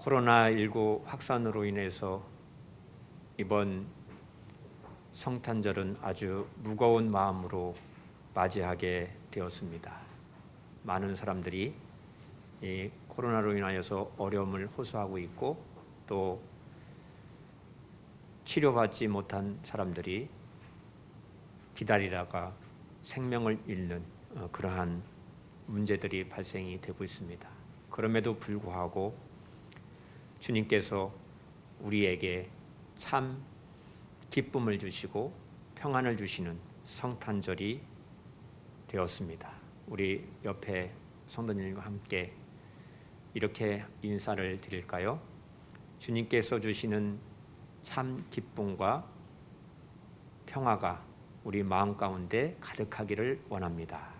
코로나19 확산으로 인해서 이번 성탄절은 아주 무거운 마음으로 맞이하게 되었습니다. 많은 사람들이 이 코로나로 인하여서 어려움을 호소하고 있고 또 치료받지 못한 사람들이 기다리다가 생명을 잃는 그러한 문제들이 발생이 되고 있습니다. 그럼에도 불구하고 주님께서 우리에게 참 기쁨을 주시고 평안을 주시는 성탄절이 되었습니다. 우리 옆에 성도님과 함께 이렇게 인사를 드릴까요? 주님께서 주시는 참 기쁨과 평화가 우리 마음 가운데 가득하기를 원합니다.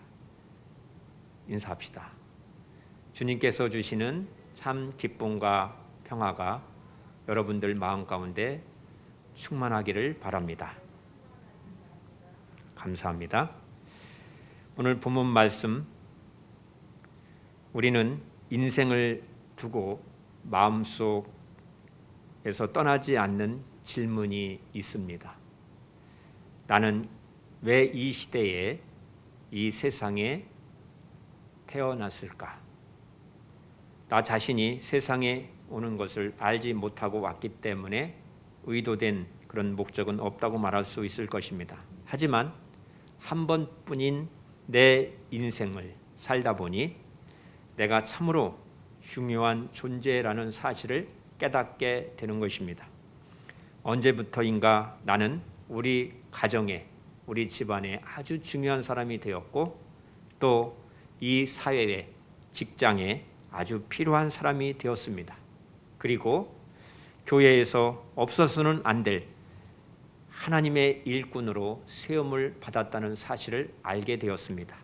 인사합시다. 주님께서 주시는 참 기쁨과 평화가 여러분들 마음 가운데 충만하기를 바랍니다. 감사합니다. 오늘 본문 말씀, 우리는 인생을 두고 마음속에서 떠나지 않는 질문이 있습니다. 나는 왜 이 시대에 이 세상에 태어났을까? 나 자신이 세상에 오는 것을 알지 못하고 왔기 때문에 의도된 그런 목적은 없다고 말할 수 있을 것입니다. 하지만 한 번뿐인 내 인생을 살다 보니 내가 참으로 중요한 존재라는 사실을 깨닫게 되는 것입니다. 언제부터인가 나는 우리 가정에, 우리 집안에 아주 중요한 사람이 되었고 또 이 사회에, 직장에 아주 필요한 사람이 되었습니다. 그리고 교회에서 없어서는 안 될 하나님의 일꾼으로 세움을 받았다는 사실을 알게 되었습니다.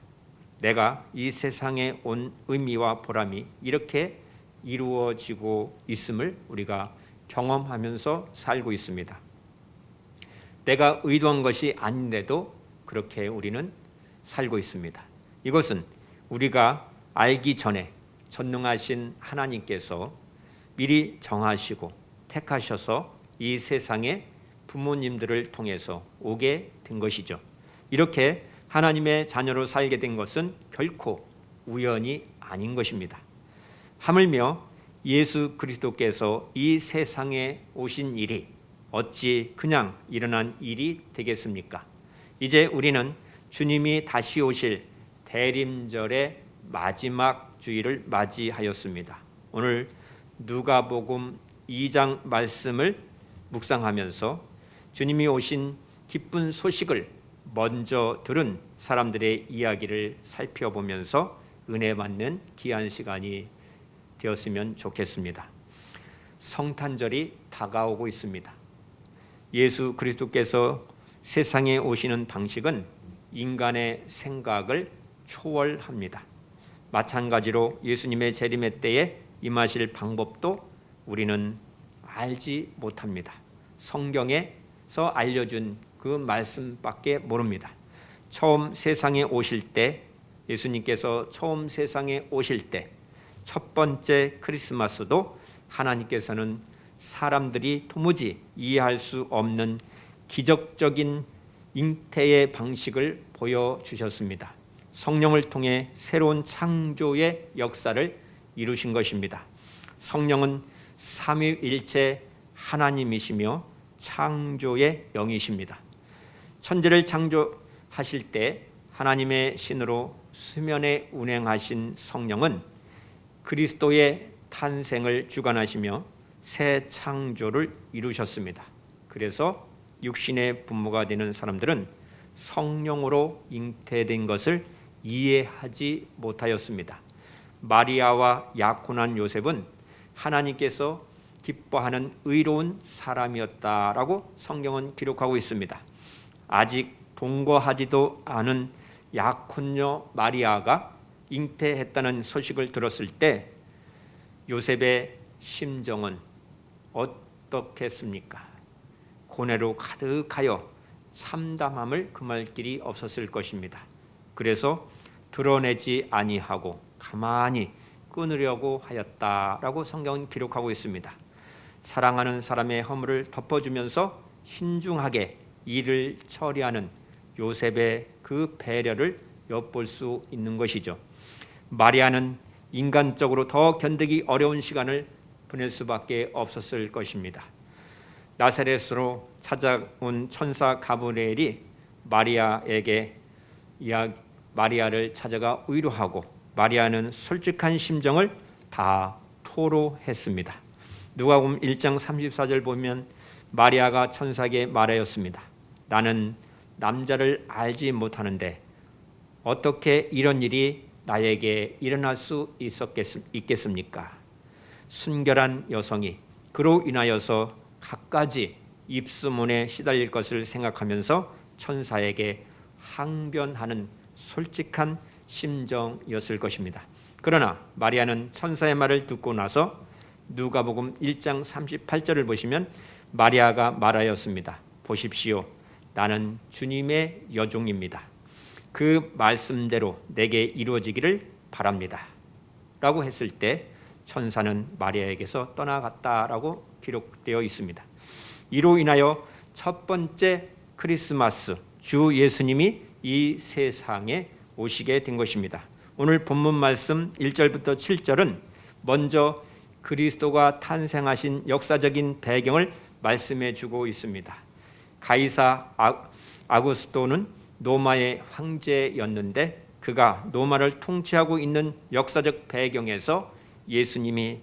내가 이 세상에 온 의미와 보람이 이렇게 이루어지고 있음을 우리가 경험하면서 살고 있습니다. 내가 의도한 것이 아닌데도 그렇게 우리는 살고 있습니다. 이것은 우리가 알기 전에 전능하신 하나님께서 미리 정하시고 택하셔서 이 세상에 부모님들을 통해서 오게 된 것이죠. 이렇게 하나님의 자녀로 살게 된 것은 결코 우연이 아닌 것입니다. 하물며 예수 그리스도께서 이 세상에 오신 일이 어찌 그냥 일어난 일이 되겠습니까? 이제 우리는 주님이 다시 오실 대림절의 마지막 주일을 맞이하였습니다. 오늘 누가복음 2장 말씀을 묵상하면서 주님이 오신 기쁜 소식을 먼저 들은 사람들의 이야기를 살펴보면서 은혜 받는 귀한 시간이 되었으면 좋겠습니다. 성탄절이 다가오고 있습니다. 예수 그리스도께서 세상에 오시는 방식은 인간의 생각을 초월합니다. 마찬가지로 예수님의 재림의 때에 임하실 방법도 우리는 알지 못합니다. 성경에서 알려준 그 말씀밖에 모릅니다. 처음 세상에 오실 때, 예수님께서 처음 세상에 오실 때 첫 번째 크리스마스도 하나님께서는 사람들이 도무지 이해할 수 없는 기적적인 잉태의 방식을 보여주셨습니다. 성령을 통해 새로운 창조의 역사를 이루신 것입니다. 성령은 삼위일체 하나님이시며 창조의 영이십니다. 천지를 창조하실 때 하나님의 신으로 수면에 운행하신 성령은 그리스도의 탄생을 주관하시며 새 창조를 이루셨습니다. 그래서 육신의 부모가 되는 사람들은 성령으로 잉태된 것을 이해하지 못하였습니다. 마리아와 약혼한 요셉은 하나님께서 기뻐하는 의로운 사람이었다라고 성경은 기록하고 있습니다. 아직 동거하지도 않은 약혼녀 마리아가 잉태했다는 소식을 들었을 때 요셉의 심정은 어떻겠습니까? 고뇌로 가득하여 참담함을 금할 길이 없었을 것입니다. 그래서 드러내지 아니하고 가만히 끊으려고 하였다라고 성경은 기록하고 있습니다. 사랑하는 사람의 허물을 덮어주면서 신중하게 일을 처리하는 요셉의 그 배려를 엿볼 수 있는 것이죠. 마리아는 인간적으로 더 견디기 어려운 시간을 보낼 수밖에 없었을 것입니다. 나사렛으로 찾아온 천사 가브리엘이 마리아를 찾아가 위로하고 마리아는 솔직한 심정을 다 토로했습니다. 누가복음 1장 34절 보면 마리아가 천사에게 말하였습니다. 나는 남자를 알지 못하는데 어떻게 이런 일이 나에게 일어날 수 있겠습니까? 순결한 여성이 그로 인하여서 갖가지 입수문에 시달릴 것을 생각하면서 천사에게 항변하는 솔직한 심정이었을 것입니다. 그러나 마리아는 천사의 말을 듣고 나서 누가복음 1장 38절을 보시면 마리아가 말하였습니다. 보십시오. 나는 주님의 여종입니다. 그 말씀대로 내게 이루어지기를 바랍니다. 라고 했을 때 천사는 마리아에게서 떠나갔다라고 기록되어 있습니다. 이로 인하여 첫 번째 크리스마스 주 예수님이 이 세상에 오시게 된 것입니다. 오늘 본문 말씀 1절부터 7절은 먼저 그리스도가 탄생하신 역사적인 배경을 말씀해 주고 있습니다. 가이사 아구스토는 로마의 황제였는데 그가 로마를 통치하고 있는 역사적 배경에서 예수님이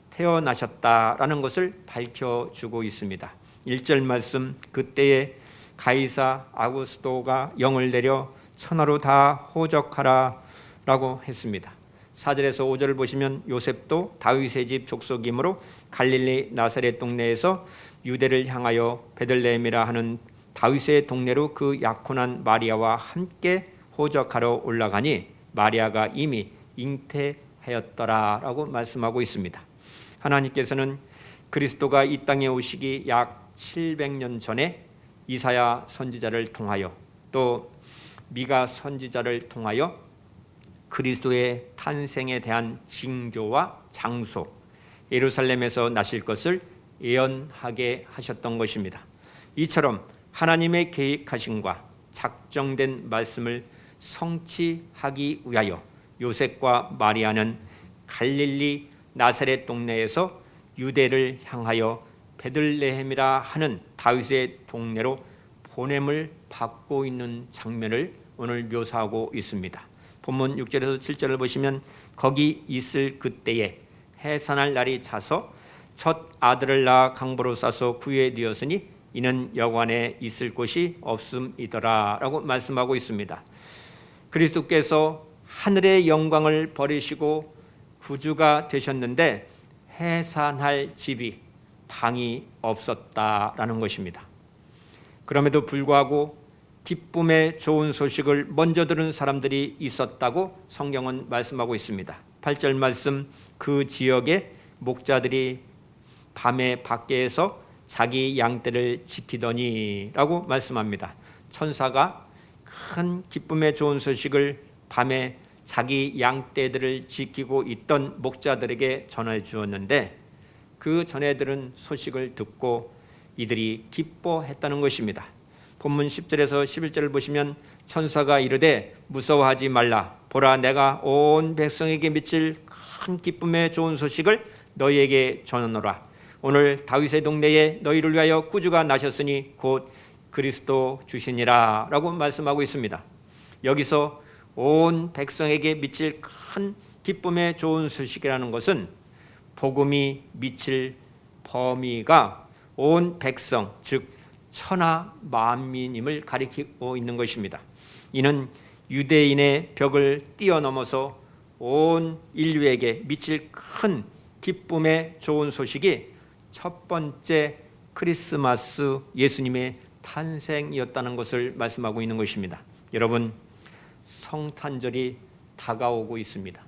태어나셨다라는 것을 밝혀주고 있습니다. 1절 말씀, 그때에 가이사 아구스토가 영을 내려 천하로 다 호적하라 라고 했습니다. 4절에서 5절을 보시면 요셉도 다윗의 집 족속이므로 갈릴리 나사렛 동네에서 유대를 향하여 베들레헴이라 하는 다윗의 동네로 그 약혼한 마리아와 함께 호적하러 올라가니 마리아가 이미 잉태하였더라라고 말씀하고 있습니다. 하나님께서는 그리스도가 이 땅에 오시기 약 700년 전에 이사야 선지자를 통하여 또 미가 선지자를 통하여 그리스도의 탄생에 대한 징조와 장소, 예루살렘에서 나실 것을 예언하게 하셨던 것입니다. 이처럼 하나님의 계획하심과 작정된 말씀을 성취하기 위하여 요셉과 마리아는 갈릴리 나사렛 동네에서 유대를 향하여 베들레헴이라 하는 다윗의 동네로 보냄을 받고 있는 장면을 오늘 묘사하고 있습니다. 본문 6절에서 7절을 보시면 거기 있을 그때에 해산할 날이 차서 첫 아들을 낳아 강보로 싸서 구유에 뉘었으니 이는 여관에 있을 곳이 없음이더라 라고 말씀하고 있습니다. 그리스도께서 하늘의 영광을 버리시고 구주가 되셨는데 해산할 집이 방이 없었다라는 것입니다. 그럼에도 불구하고 기쁨의 좋은 소식을 먼저 들은 사람들이 있었다고 성경은 말씀하고 있습니다. 8절 말씀, 그 지역의 목자들이 밤에 밖에서 자기 양떼를 지키더니 라고 말씀합니다. 천사가 큰 기쁨의 좋은 소식을 밤에 자기 양떼들을 지키고 있던 목자들에게 전해 주었는데 그 전해 들은 소식을 듣고 이들이 기뻐했다는 것입니다. 본문 10절에서 11절을 보시면 천사가 이르되 무서워하지 말라. 보라, 내가 온 백성에게 미칠 큰 기쁨의 좋은 소식을 너희에게 전하노라. 오늘 다윗의 동네에 너희를 위하여 구주가 나셨으니 곧 그리스도 주시니라 라고 말씀하고 있습니다. 여기서 온 백성에게 미칠 큰 기쁨의 좋은 소식이라는 것은 복음이 미칠 범위가 온 백성, 즉 천하 만민임을 가리키고 있는 것입니다. 이는 유대인의 벽을 뛰어넘어서 온 인류에게 미칠 큰 기쁨의 좋은 소식이 첫 번째 크리스마스 예수님의 탄생이었다는 것을 말씀하고 있는 것입니다. 여러분, 성탄절이 다가오고 있습니다.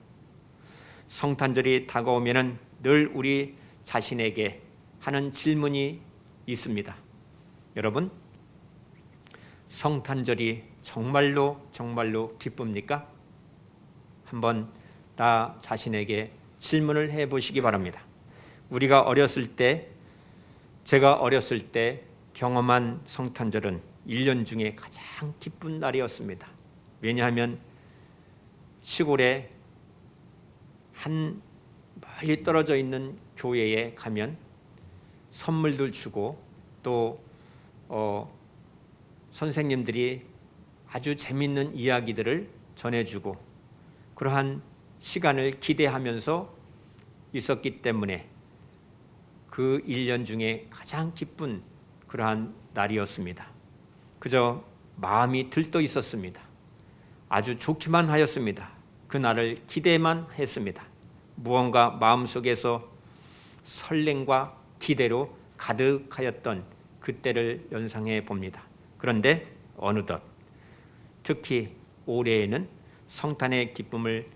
성탄절이 다가오면은 늘 우리 자신에게 하는 질문이 있습니다. 여러분, 성탄절이 정말로 기쁩니까? 한번 나 자신에게 질문을 해보시기 바랍니다. 우리가 제가 어렸을 때 경험한 성탄절은 1년 중에 가장 기쁜 날이었습니다. 왜냐하면 시골에 한 멀리 떨어져 있는 교회에 가면 선물들 주고 또 선생님들이 아주 재밌는 이야기들을 전해주고 그러한 시간을 기대하면서 있었기 때문에 그 1년 중에 가장 기쁜 그러한 날이었습니다. 그저 마음이 들떠 있었습니다. 아주 좋기만 하였습니다. 그 날을 기대만 했습니다. 무언가 마음속에서 설렘과 기대로 가득하였던 그때를 연상해 봅니다. 그런데 어느덧 특히 올해에는 성탄의 기쁨을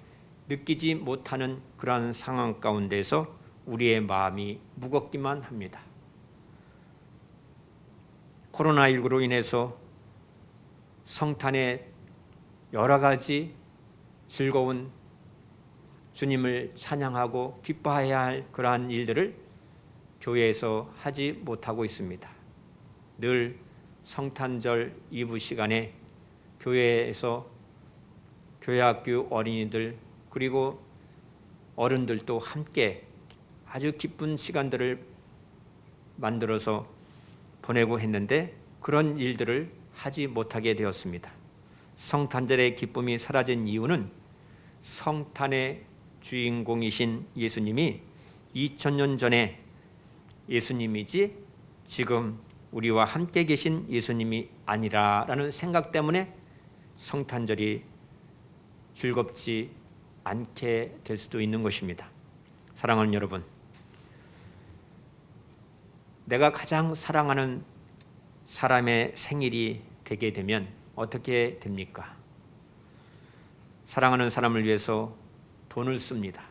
느끼지 못하는 그러한 상황 가운데서 우리의 마음이 무겁기만 합니다. 코로나19로 인해서 성탄의 여러 가지 즐거운 주님을 찬양하고 기뻐해야 할 그러한 일들을 교회에서 하지 못하고 있습니다. 늘 성탄절 이브 시간에 교회에서 교회학교 어린이들 그리고 어른들도 함께 아주 기쁜 시간들을 만들어서 보내고 했는데 그런 일들을 하지 못하게 되었습니다. 성탄절의 기쁨이 사라진 이유는 성탄의 주인공이신 예수님이 2000년 전에 예수님이지 지금 우리와 함께 계신 예수님이 아니라라는 생각 때문에 성탄절이 즐겁지 않게 될 수도 있는 것입니다. 사랑하는 여러분, 내가 가장 사랑하는 사람의 생일이 되게 되면 어떻게 됩니까? 사랑하는 사람을 위해서 돈을 씁니다.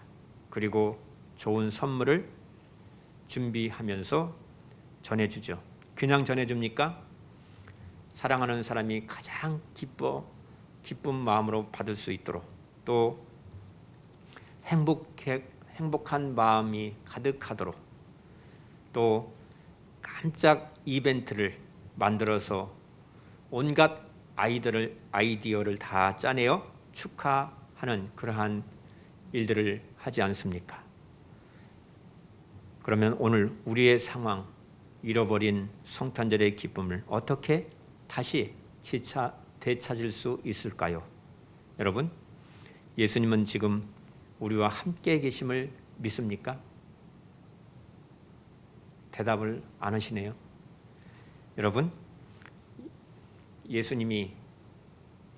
그리고 좋은 선물을 준비하면서 전해주죠. 그냥 전해줍니까? 사랑하는 사람이 가장 기쁜 마음으로 받을 수 있도록 또 행복한 마음이 가득하도록 또 깜짝 이벤트를 만들어서 온갖 아이디어를 다 짜내어 축하하는 그러한 일들을 하지 않습니까? 그러면 오늘 우리의 상황, 잃어버린 성탄절의 기쁨을 어떻게 다시 되찾을 수 있을까요? 여러분, 예수님은 지금 우리와 함께 계심을 믿습니까? 대답을 안 하시네요. 여러분, 예수님이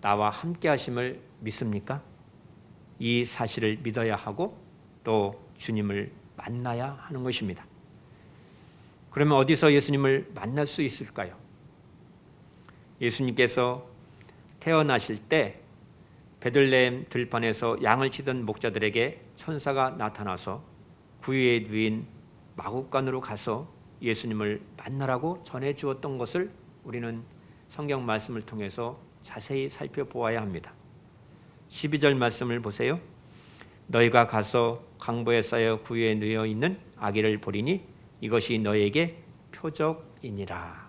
나와 함께 하심을 믿습니까? 이 사실을 믿어야 하고 또 주님을 만나야 하는 것입니다. 그러면 어디서 예수님을 만날 수 있을까요? 예수님께서 태어나실 때 베들레헴 들판에서 양을 치던 목자들에게 천사가 나타나서 구유에 누인 마구간으로 가서 예수님을 만나라고 전해 주었던 것을 우리는 성경 말씀을 통해서 자세히 살펴보아야 합니다. 12절 말씀을 보세요. 너희가 가서 강보에 쌓여 구유에 누워 있는 아기를 보리니 이것이 너희에게 표적이니라.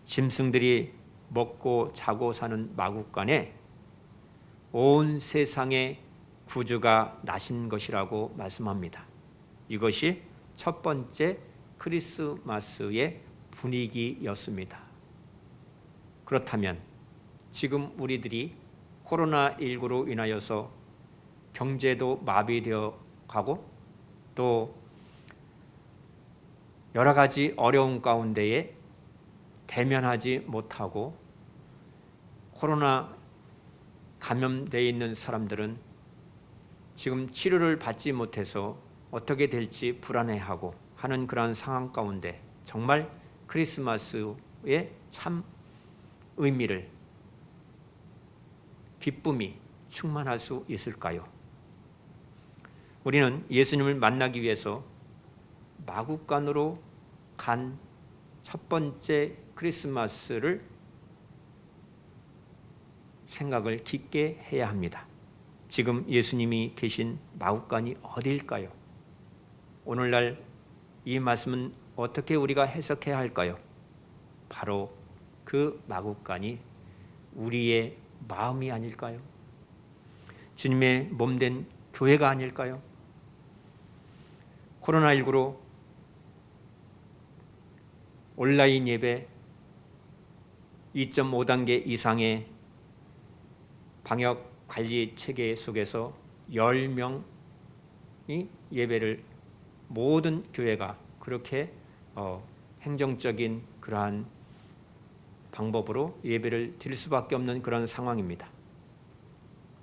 짐승들이 먹고 자고 사는 마구간에 온 세상의 구주가 나신 것이라고 말씀합니다. 이것이 첫 번째 크리스마스의 분위기였습니다. 그렇다면 지금 우리들이 코로나19로 인하여서 경제도 마비되어 가고 또 여러 가지 어려운 가운데에 대면하지 못하고 코로나 감염되어 있는 사람들은 지금 치료를 받지 못해서 어떻게 될지 불안해하고 하는 그런 상황 가운데 정말 크리스마스의 참 의미를 기쁨이 충만할 수 있을까요? 우리는 예수님을 만나기 위해서 마구간으로 간 첫 번째 크리스마스를 생각을 깊게 해야 합니다. 지금 예수님이 계신 마구간이 어디일까요? 오늘날 이 말씀은 어떻게 우리가 해석해야 할까요? 바로 그 마구간이 우리의 마음이 아닐까요? 주님의 몸된 교회가 아닐까요? 코로나19로 온라인 예배 2.5단계 이상의 방역 관리 체계 속에서 10명이 예배를 모든 교회가 그렇게 행정적인 그러한 방법으로 예배를 드릴 수밖에 없는 그런 상황입니다.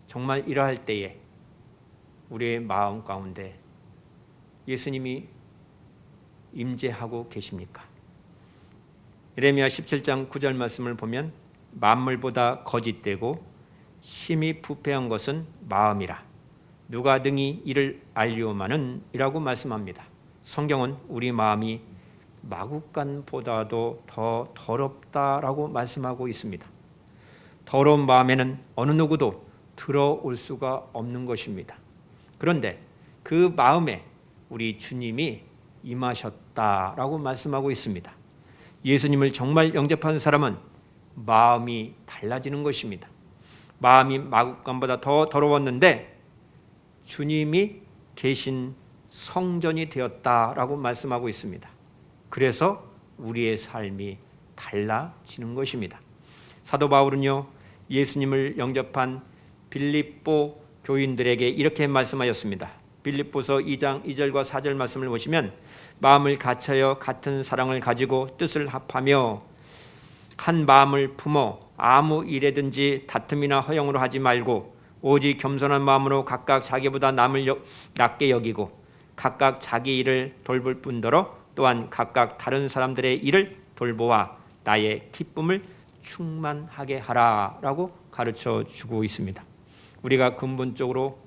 정말 이러할 때에 우리의 마음 가운데 예수님이 임재하고 계십니까? 예레미야 17장 9절 말씀을 보면 만물보다 거짓되고 심히 부패한 것은 마음이라 누가 등이 이를 알리오마는 이라고 말씀합니다. 성경은 우리 마음이 마구간보다도 더 더럽다라고 말씀하고 있습니다. 더러운 마음에는 어느 누구도 들어올 수가 없는 것입니다. 그런데 그 마음에 우리 주님이 임하셨다라고 말씀하고 있습니다. 예수님을 정말 영접한 사람은 마음이 달라지는 것입니다. 마음이 마구간보다 더 더러웠는데 주님이 계신 성전이 되었다라고 말씀하고 있습니다. 그래서 우리의 삶이 달라지는 것입니다. 사도 바울은요, 예수님을 영접한 빌립보 교인들에게 이렇게 말씀하였습니다. 빌립보서 2장 2절과 4절 말씀을 보시면 마음을 같이하여 같은 사랑을 가지고 뜻을 합하며 한 마음을 품어 아무 일에든지 다툼이나 허영으로 하지 말고 오직 겸손한 마음으로 각각 자기보다 남을 낮게 여기고 각각 자기 일을 돌볼 뿐더러 또한 각각 다른 사람들의 일을 돌보아 나의 기쁨을 충만하게 하라라고 가르쳐 주고 있습니다. 우리가 근본적으로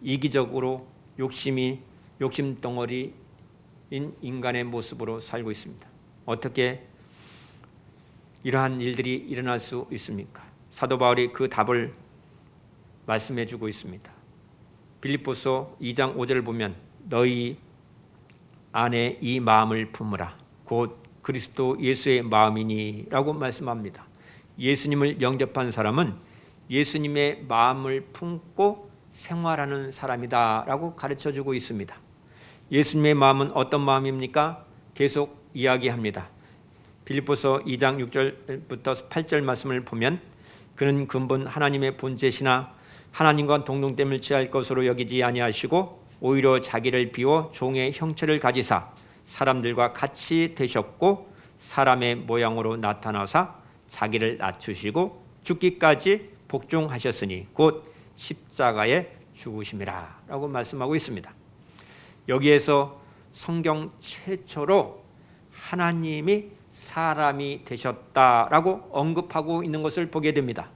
이기적으로 욕심 덩어리인 인간의 모습으로 살고 있습니다. 어떻게 이러한 일들이 일어날 수 있습니까? 사도 바울이 그 답을 말씀해 주고 있습니다. 빌립보서 2장 5절을 보면 너희 안에 이 마음을 품으라 곧 그리스도 예수의 마음이니 라고 말씀합니다. 예수님을 영접한 사람은 예수님의 마음을 품고 생활하는 사람이다 라고 가르쳐주고 있습니다. 예수님의 마음은 어떤 마음입니까? 계속 이야기합니다. 빌립보서 2장 6절부터 8절 말씀을 보면 그는 근본 하나님의 본체시나 하나님과 동등됨을 취할 것으로 여기지 아니하시고 오히려 자기를 비워 종의 형체를 가지사 사람들과 같이 되셨고 사람의 모양으로 나타나사 자기를 낮추시고 죽기까지 복종하셨으니 곧 십자가에 죽으심이라 라고 말씀하고 있습니다. 여기에서 성경 최초로 하나님이 사람이 되셨다라고 언급하고 있는 것을 보게 됩니다.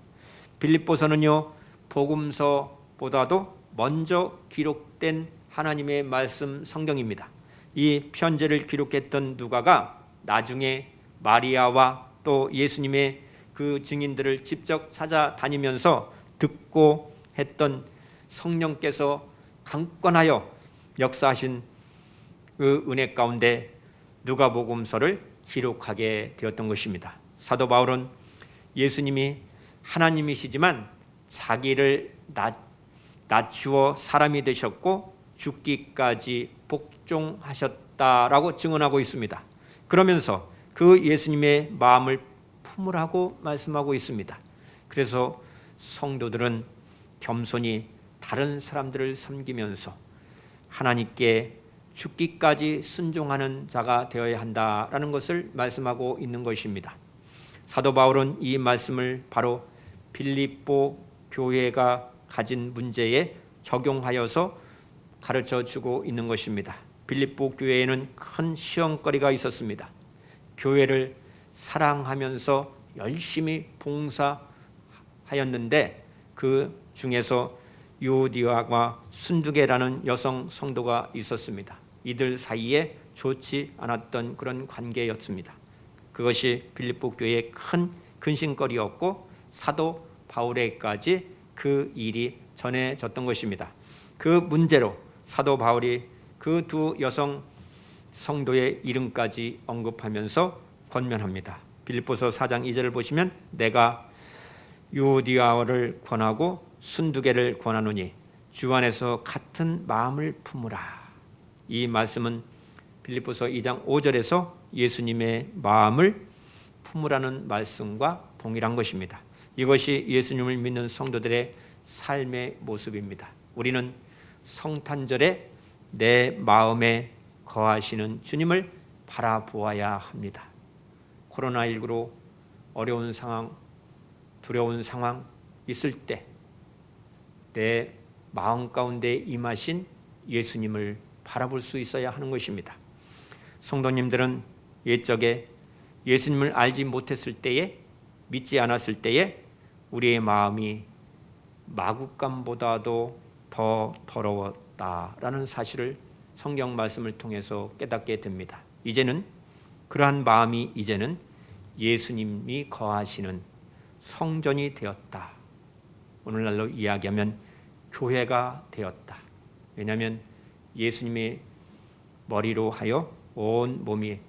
빌립보서는요, 복음서보다도 먼저 기록된 하나님의 말씀 성경입니다. 이 편지를 기록했던 누가가 나중에 마리아와 또 예수님의 그 증인들을 직접 찾아다니면서 듣고 했던 성령께서 강권하여 역사하신 그 은혜 가운데 누가복음서를 기록하게 되었던 것입니다. 사도 바울은 예수님이 하나님이시지만 자기를 낮추어 사람이 되셨고 죽기까지 복종하셨다라고 증언하고 있습니다. 그러면서 그 예수님의 마음을 품으라고 말씀하고 있습니다. 그래서 성도들은 겸손히 다른 사람들을 섬기면서 하나님께 죽기까지 순종하는 자가 되어야 한다라는 것을 말씀하고 있는 것입니다. 사도 바울은 이 말씀을 바로 빌립보 교회가 가진 문제에 적용하여서 가르쳐 주고 있는 것입니다. 빌립보 교회에는 큰 시험거리가 있었습니다. 교회를 사랑하면서 열심히 봉사하였는데 그 중에서 유오디아와 순두계라는 여성 성도가 있었습니다. 이들 사이에 좋지 않았던 그런 관계였습니다. 그것이 빌립보 교회의 큰 근심거리였고 사도 바울에게까지 그 일이 전해졌던 것입니다. 그 문제로 사도 바울이 그 두 여성 성도의 이름까지 언급하면서 권면합니다. 빌립보서 4장 2절을 보시면 내가 유오디아를 권하고 순두개를 권하노니 주 안에서 같은 마음을 품으라. 이 말씀은 빌립보서 2장 5절에서 예수님의 마음을 품으라는 말씀과 동일한 것입니다. 이것이 예수님을 믿는 성도들의 삶의 모습입니다. 우리는 성탄절에 내 마음에 거하시는 주님을 바라보아야 합니다. 코로나19로 어려운 상황, 두려운 상황 있을 때 내 마음 가운데 임하신 예수님을 바라볼 수 있어야 하는 것입니다. 성도님들은 옛적에 예수님을 알지 못했을 때에, 믿지 않았을 때에 우리의 마음이 마구간보다도 더 더러웠다라는 사실을 성경 말씀을 통해서 깨닫게 됩니다. 이제는 그러한 마음이 이제는 예수님이 거하시는 성전이 되었다. 오늘날로 이야기하면 교회가 되었다. 왜냐하면 예수님의 머리로 하여 온 몸이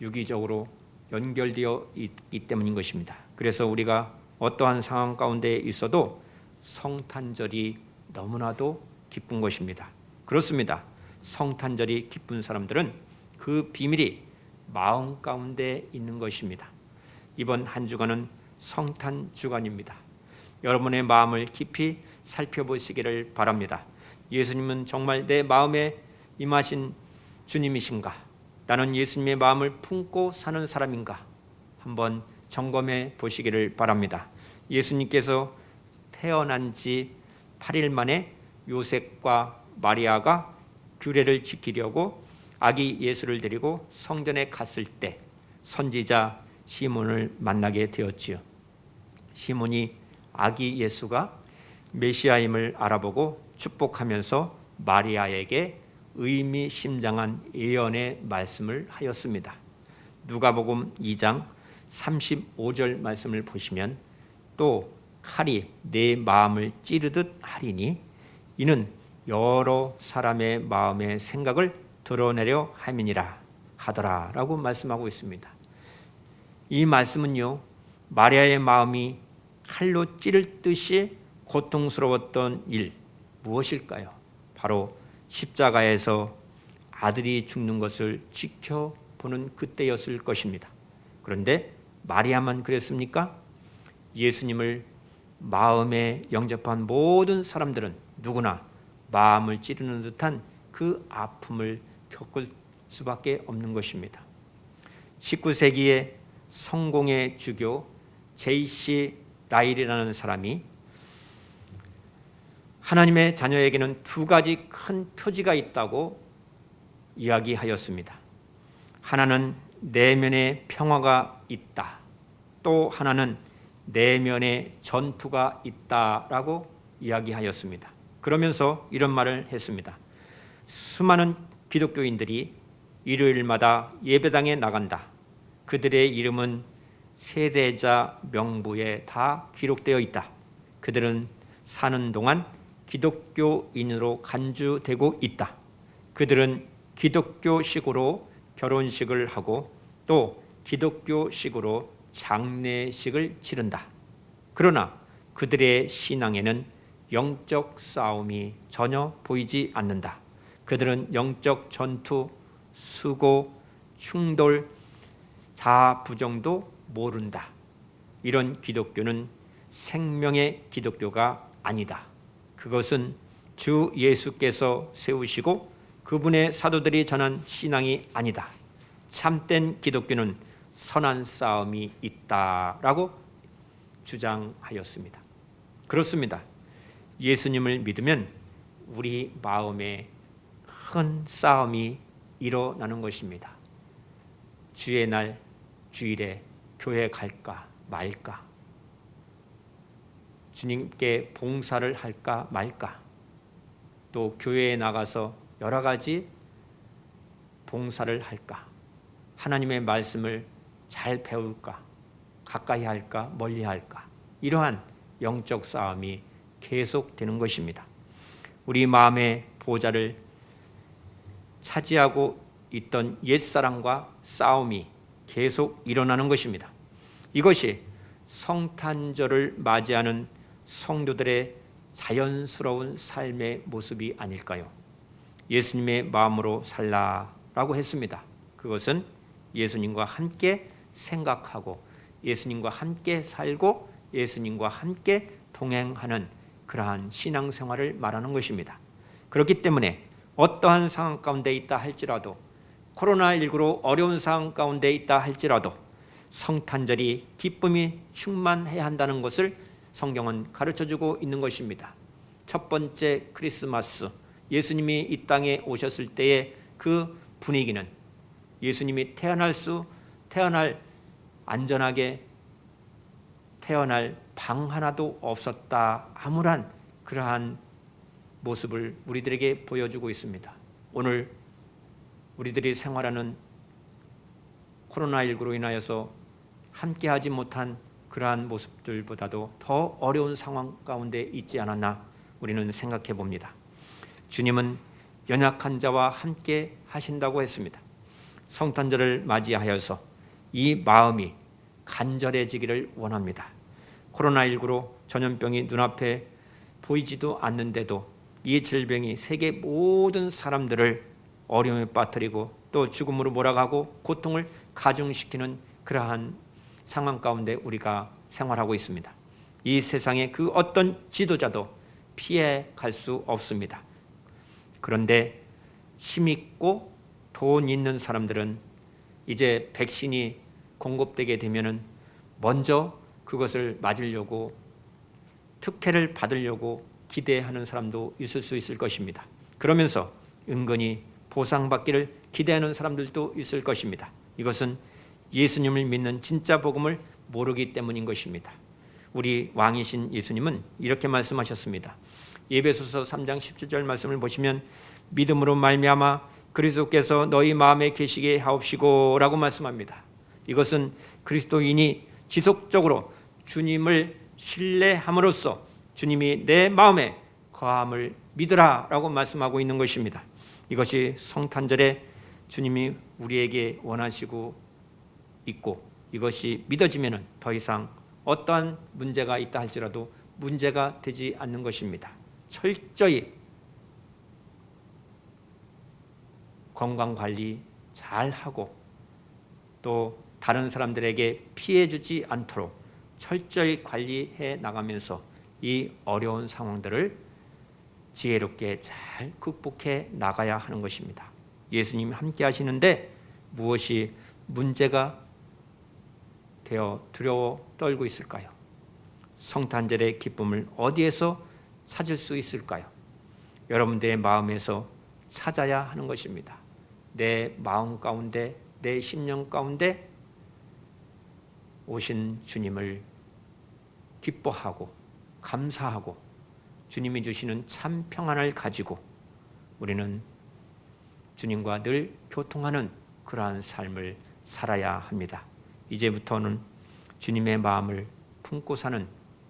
유기적으로 연결되어 있기 때문인 것입니다. 그래서 우리가 어떠한 상황 가운데 있어도 성탄절이 너무나도 기쁜 것입니다. 그렇습니다. 성탄절이 기쁜 사람들은 그 비밀이 마음 가운데 있는 것입니다. 이번 한 주간은 성탄 주간입니다. 여러분의 마음을 깊이 살펴보시기를 바랍니다. 예수님은 정말 내 마음에 임하신 주님이신가? 나는 예수님의 마음을 품고 사는 사람인가? 한번 점검해 보시기를 바랍니다. 예수님께서 태어난 지 8일 만에 요셉과 마리아가 규례를 지키려고 아기 예수를 데리고 성전에 갔을 때 선지자 시몬을 만나게 되었지요. 시몬이 아기 예수가 메시아임을 알아보고 축복하면서 마리아에게 의미심장한 예언의 말씀을 하였습니다. 누가복음 2장 35절 말씀을 보시면 또 칼이 내 마음을 찌르듯 하리니 이는 여러 사람의 마음의 생각을 드러내려 함이니라 하더라라고 말씀하고 있습니다. 이 말씀은요, 마리아의 마음이 칼로 찌를 듯이 고통스러웠던 일 무엇일까요? 바로 십자가에서 아들이 죽는 것을 지켜보는 그때였을 것입니다. 그런데 마리아만 그랬습니까? 예수님을 마음에 영접한 모든 사람들은 누구나 마음을 찌르는 듯한 그 아픔을 겪을 수밖에 없는 것입니다. 19세기의 성공의 주교 J.C. 라일이라는 사람이 하나님의 자녀에게는 두 가지 큰 표지가 있다고 이야기하였습니다. 하나는 내면의 평화가 있다. 또 하나는 내면의 전투가 있다라고 이야기하였습니다. 그러면서 이런 말을 했습니다. 수많은 기독교인들이 일요일마다 예배당에 나간다. 그들의 이름은 세대자 명부에 다 기록되어 있다. 그들은 사는 동안 기독교인으로 간주되고 있다. 그들은 기독교식으로 결혼식을 하고 또 기독교식으로 장례식을 치른다. 그러나 그들의 신앙에는 영적 싸움이 전혀 보이지 않는다. 그들은 영적 전투, 수고, 충돌, 자아 부정도 모른다. 이런 기독교는 생명의 기독교가 아니다. 그것은 주 예수께서 세우시고 그분의 사도들이 전한 신앙이 아니다. 참된 기독교는 선한 싸움이 있다라고 주장하였습니다. 그렇습니다. 예수님을 믿으면 우리 마음에 큰 싸움이 일어나는 것입니다. 주의 날 주일에 교회 갈까 말까, 주님께 봉사를 할까 말까, 또 교회에 나가서 여러 가지 봉사를 할까, 하나님의 말씀을 잘 배울까, 가까이 할까 멀리 할까, 이러한 영적 싸움이 계속되는 것입니다. 우리 마음의 보좌를 차지하고 있던 옛사람과 싸움이 계속 일어나는 것입니다. 이것이 성탄절을 맞이하는 성도들의 자연스러운 삶의 모습이 아닐까요? 예수님의 마음으로 살라라고 했습니다. 그것은 예수님과 함께 생각하고 예수님과 함께 살고 예수님과 함께 동행하는 그러한 신앙생활을 말하는 것입니다. 그렇기 때문에 어떠한 상황 가운데 있다 할지라도, 코로나19로 어려운 상황 가운데 있다 할지라도 성탄절이 기쁨이 충만해야 한다는 것을 성경은 가르쳐주고 있는 것입니다. 첫 번째 크리스마스, 예수님이 이 땅에 오셨을 때의 그 분위기는 예수님이 안전하게 태어날 방 하나도 없었다, 암울한 그러한 모습을 우리들에게 보여주고 있습니다. 오늘 우리들이 생활하는 코로나19로 인하여서 함께하지 못한 그러한 모습들보다도 더 어려운 상황 가운데 있지 않았나 우리는 생각해 봅니다. 주님은 연약한 자와 함께 하신다고 했습니다. 성탄절을 맞이하여서 이 마음이 간절해지기를 원합니다. 코로나19로 전염병이 눈앞에 보이지도 않는데도 이 질병이 세계 모든 사람들을 어려움에 빠뜨리고 또 죽음으로 몰아가고 고통을 가중시키는 그러한 상황 가운데 우리가 생활하고 있습니다. 이 세상의 그 어떤 지도자도 피해 갈 수 없습니다. 그런데 힘있고 돈 있는 사람들은 이제 백신이 공급되게 되면은 먼저 그것을 맞으려고 특혜를 받으려고 기대하는 사람도 있을 수 있을 것입니다. 그러면서 은근히 보상받기를 기대하는 사람들도 있을 것입니다. 이것은 예수님을 믿는 진짜 복음을 모르기 때문인 것입니다. 우리 왕이신 예수님은 이렇게 말씀하셨습니다. 에베소서 3장 17절 말씀을 보시면 믿음으로 말미암아 그리스도께서 너희 마음에 계시게 하옵시고 라고 말씀합니다. 이것은 그리스도인이 지속적으로 주님을 신뢰함으로써 주님이 내 마음에 거함을 믿으라 라고 말씀하고 있는 것입니다. 이것이 성탄절에 주님이 우리에게 원하시고 있고 이것이 믿어지면 더 이상 어떠한 문제가 있다 할지라도 문제가 되지 않는 것입니다. 철저히 건강관리 잘하고 또 다른 사람들에게 피해 주지 않도록 철저히 관리해 나가면서 이 어려운 상황들을 지혜롭게 잘 극복해 나가야 하는 것입니다. 예수님이 함께 하시는데 무엇이 문제가 되어 두려워 떨고 있을까요? 성탄절의 기쁨을 어디에서 찾을 수 있을까요? 여러분들의 마음에서 찾아야 하는 것입니다. 내 마음 가운데, 내 심령 가운데 오신 주님을 기뻐하고 감사하고 주님이 주시는 참 평안을 가지고 우리는 주님과 늘 교통하는 그러한 삶을 살아야 합니다. 이제부터는 주님의 마음을 품고 사는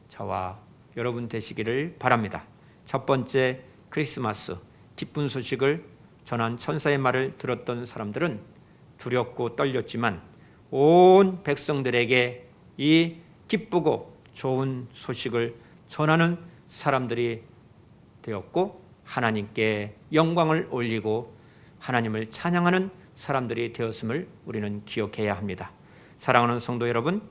저와 여러분 되시기를 바랍니다. 첫 번째 크리스마스 기쁜 소식을 전한 천사의 말을 들었던 사람들은 두렵고 떨렸지만 온 백성들에게 이 기쁘고 좋은 소식을 전하는 사람들이 되었고 하나님께 영광을 올리고 하나님을 찬양하는 사람들이 되었음을 우리는 기억해야 합니다. 사랑하는 성도 여러분,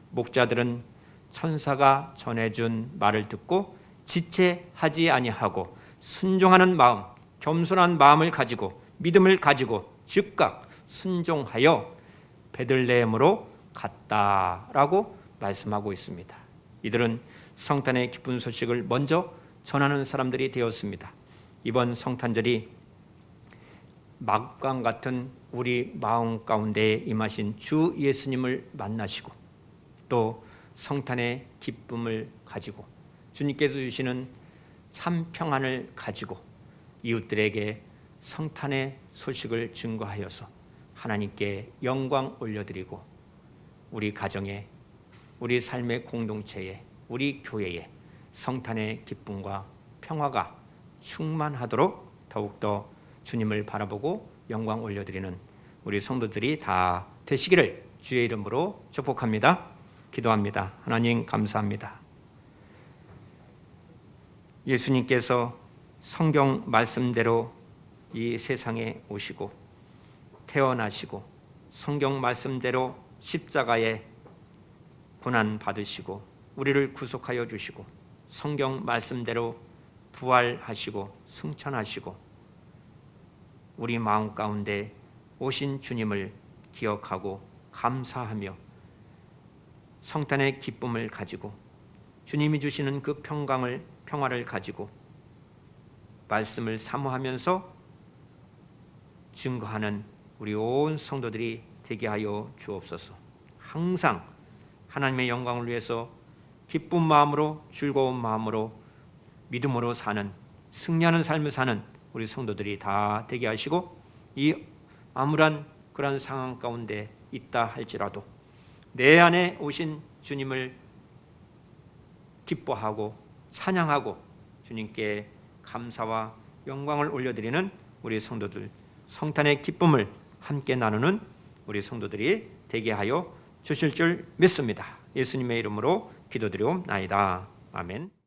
목자들은 천사가 전해준 말을 듣고 지체하지 아니하고 순종하는 마음, 겸손한 마음을 가지고 믿음을 가지고 즉각 순종하여 베들레헴으로 갔다라고 말씀하고 있습니다. 이들은 성탄의 기쁜 소식을 먼저 전하는 사람들이 되었습니다. 이번 성탄절이 막강 같은 우리 마음 가운데에 임하신 주 예수님을 만나시고 또 성탄의 기쁨을 가지고 주님께서 주시는 참 평안을 가지고 이웃들에게 성탄의 소식을 증거하여서 하나님께 영광 올려드리고 우리 가정에, 우리 삶의 공동체에, 우리 교회에 성탄의 기쁨과 평화가 충만하도록 더욱더 주님을 바라보고 영광 올려드리는 우리 성도들이 다 되시기를 주의 이름으로 축복합니다. 기도합니다. 하나님 감사합니다. 예수님께서 성경 말씀대로 이 세상에 오시고 태어나시고 성경 말씀대로 십자가에 고난 받으시고 우리를 구속하여 주시고 성경 말씀대로 부활하시고 승천하시고 우리 마음 가운데 오신 주님을 기억하고 감사하며 성탄의 기쁨을 가지고 주님이 주시는 그 평화를 가지고 말씀을 사모하면서 증거하는 우리 온 성도들이 되게 하여 주옵소서. 항상 하나님의 영광을 위해서 기쁜 마음으로 즐거운 마음으로 믿음으로 사는 승리하는 삶을 사는 우리 성도들이 다 되게 하시고 이 암울한 그런 상황 가운데 있다 할지라도 내 안에 오신 주님을 기뻐하고 찬양하고 주님께 감사와 영광을 올려드리는 우리 성도들, 성탄의 기쁨을 함께 나누는 우리 성도들이 되게 하여 주실 줄 믿습니다. 예수님의 이름으로 기도드리옵나이다. 아멘.